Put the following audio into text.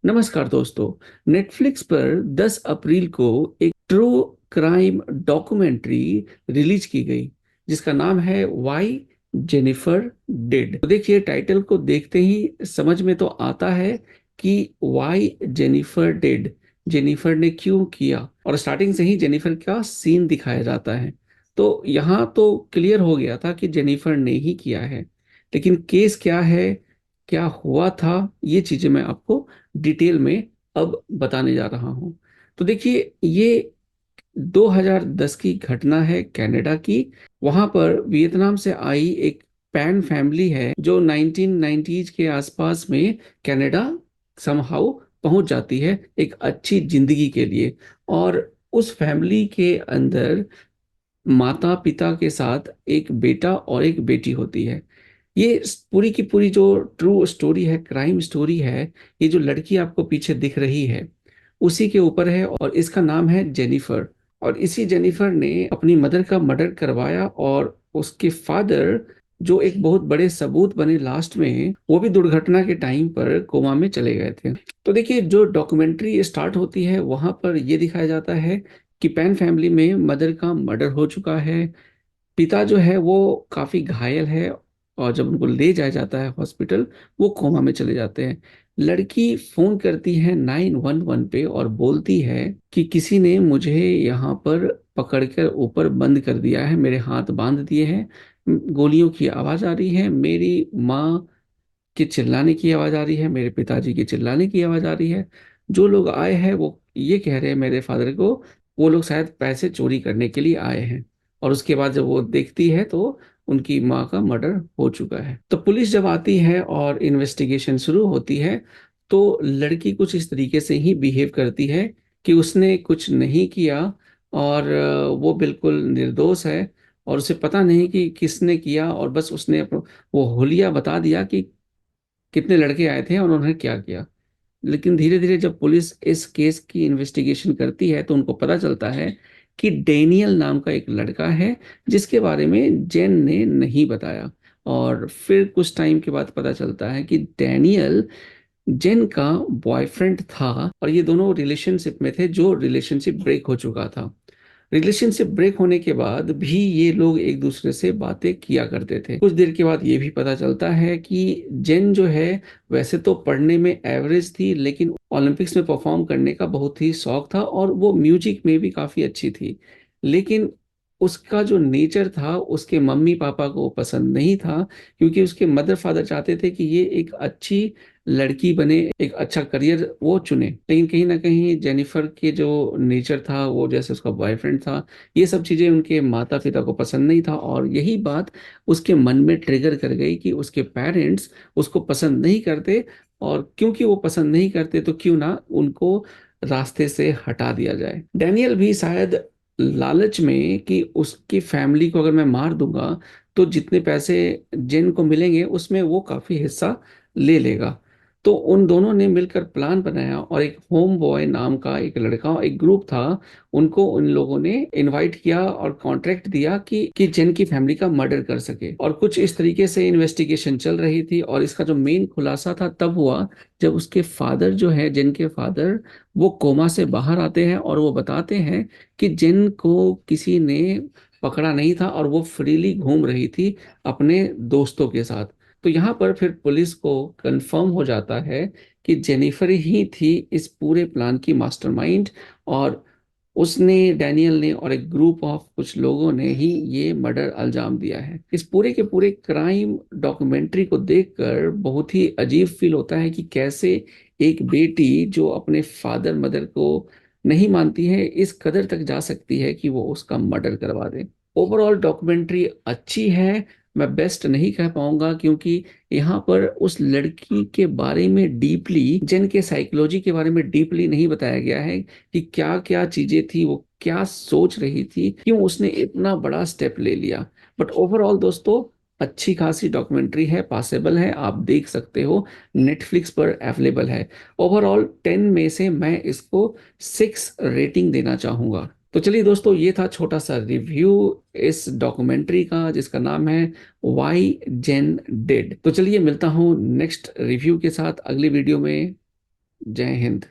नमस्कार दोस्तों। नेटफ्लिक्स पर 10 अप्रैल को एक ट्रू क्राइम डॉक्यूमेंट्री रिलीज की गई जिसका नाम है वाई जेनिफर डिड। तो देखिए, टाइटल को देखते ही समझ में तो आता है कि वाई जेनिफर डिड, जेनिफर ने क्यों किया, और स्टार्टिंग से ही जेनिफर का सीन दिखाया जाता है। तो यहाँ तो क्लियर हो गया था कि जेनिफर ने ही किया है, लेकिन केस क्या है, क्या हुआ था, ये चीजें मैं आपको डिटेल में अब बताने जा रहा हूं। तो देखिए, ये 2010 की घटना है कनाडा की। वहां पर वियतनाम से आई एक पैन फैमिली है जो 1990s के आसपास में कनाडा समहाउ पहुंच जाती है एक अच्छी जिंदगी के लिए। और उस फैमिली के अंदर माता पिता के साथ एक बेटा और एक बेटी होती है। ये पूरी की पूरी जो ट्रू स्टोरी है, क्राइम स्टोरी है, ये जो लड़की आपको पीछे दिख रही है उसी के ऊपर है, और इसका नाम है जेनिफर। और इसी जेनिफर ने अपनी मदर का मर्डर करवाया, और उसके फादर जो एक बहुत बड़े सबूत बने लास्ट में, वो भी दुर्घटना के टाइम पर कोमा में चले गए थे। तो देखिए, जो डॉक्यूमेंट्री स्टार्ट होती है वहां पर ये दिखाया जाता है कि पैन फैमिली में मदर का मर्डर हो चुका है। पिता जो है वो काफी घायल है, और जब उनको ले जाया जाता है हॉस्पिटल, वो कोमा में चले जाते हैं। लड़की फोन करती है 911 पे और बोलती है कि किसी ने मुझे यहाँ पर पकड़कर ऊपर बंद कर दिया है, मेरे हाथ बांध दिए हैं, गोलियों की आवाज आ रही है, मेरी माँ के चिल्लाने की आवाज आ रही है, मेरे पिताजी के चिल्लाने की आवाज आ रही है। जो लोग आए हैं वो ये कह रहे हैं मेरे फादर को, वो लोग शायद पैसे चोरी करने के लिए आए हैं। और उसके बाद जब वो देखती है तो उनकी माँ का मर्डर हो चुका है। तो पुलिस जब आती है और इन्वेस्टिगेशन शुरू होती है, तो लड़की कुछ इस तरीके से ही बिहेव करती है कि उसने कुछ नहीं किया, और वो बिल्कुल निर्दोष है, और उसे पता नहीं कि किसने किया, और बस उसने वो होलिया बता दिया कि कितने लड़के आए थे और उन्होंने क्या किया। लेकिन धीरे धीरे जब पुलिस इस केस की इन्वेस्टिगेशन करती है तो उनको पता चलता है कि डेनियल नाम का एक लड़का है जिसके बारे में जेन ने नहीं बताया। और फिर कुछ टाइम के बाद पता चलता है कि डैनियल जेन का बॉयफ्रेंड था, और ये दोनों रिलेशनशिप में थे, जो रिलेशनशिप ब्रेक हो चुका था। रिलेशनशिप ब्रेक होने के बाद भी ये लोग एक दूसरे से बातें किया करते थे। कुछ देर के बाद ये भी पता चलता है कि जेन जो है वैसे तो पढ़ने में एवरेज थी, लेकिन ओलंपिक्स में परफॉर्म करने का बहुत ही शौक था, और वो म्यूजिक में भी काफी अच्छी थी। लेकिन उसका जो नेचर था उसके मम्मी पापा को पसंद नहीं था, क्योंकि उसके मदर फादर चाहते थे कि ये एक अच्छी लड़की बने, एक अच्छा करियर वो चुने। लेकिन कहीं ना कहीं जेनिफर के जो नेचर था, वो जैसे उसका बॉयफ्रेंड था, ये सब चीजें उनके माता पिता को पसंद नहीं था, और यही बात उसके मन में ट्रिगर कर गई कि उसके पेरेंट्स उसको पसंद नहीं करते, और क्योंकि वो पसंद नहीं करते तो क्यों ना उनको रास्ते से हटा दिया जाए। डैनियल भी शायद लालच में कि उसकी फैमिली को अगर मैं मार दूंगा तो जितने पैसे जेन को मिलेंगे उसमें वो काफी हिस्सा ले लेगा। तो उन दोनों ने मिलकर प्लान बनाया, और एक होम बॉय नाम का एक लड़का, एक ग्रुप था, उनको उन लोगों ने इनवाइट किया और कॉन्ट्रैक्ट दिया कि जेन की फैमिली का मर्डर कर सके। और कुछ इस तरीके से इन्वेस्टिगेशन चल रही थी, और इसका जो मेन खुलासा था तब हुआ जब उसके फादर जो है, जेन के फादर, वो कोमा से बाहर आते हैं और वो बताते हैं कि जेन को किसी ने पकड़ा नहीं था और वो फ्रीली घूम रही थी अपने दोस्तों के साथ। तो यहाँ पर फिर पुलिस को कंफर्म हो जाता है कि जेनिफर ही थी इस पूरे प्लान की मास्टरमाइंड, और उसने, डैनियल ने और एक ग्रुप ऑफ कुछ लोगों ने ही ये मर्डर अंजाम दिया है। इस पूरे के पूरे क्राइम डॉक्यूमेंट्री को देखकर बहुत ही अजीब फील होता है कि कैसे एक बेटी जो अपने फादर मदर को नहीं मानती है इस कदर तक जा सकती है कि वो उसका मर्डर करवा दे। ओवरऑल डॉक्यूमेंट्री अच्छी है, मैं बेस्ट नहीं कह पाऊंगा, क्योंकि यहाँ पर उस लड़की के बारे में डीपली, जिन के साइकोलॉजी के बारे में डीपली नहीं बताया गया है कि क्या क्या चीजें थी, वो क्या सोच रही थी, क्यों उसने इतना बड़ा स्टेप ले लिया। बट ओवरऑल दोस्तों, अच्छी खासी डॉक्यूमेंट्री है, पासेबल है, आप देख सकते हो, नेटफ्लिक्स पर अवेलेबल है। ओवरऑल 10 में से मैं इसको 6 रेटिंग देना चाहूंगा। तो चलिए दोस्तों, ये था छोटा सा रिव्यू इस डॉक्यूमेंट्री का जिसका नाम है वाई जेन डिड। तो चलिए, मिलता हूँ नेक्स्ट रिव्यू के साथ अगली वीडियो में। जय हिंद।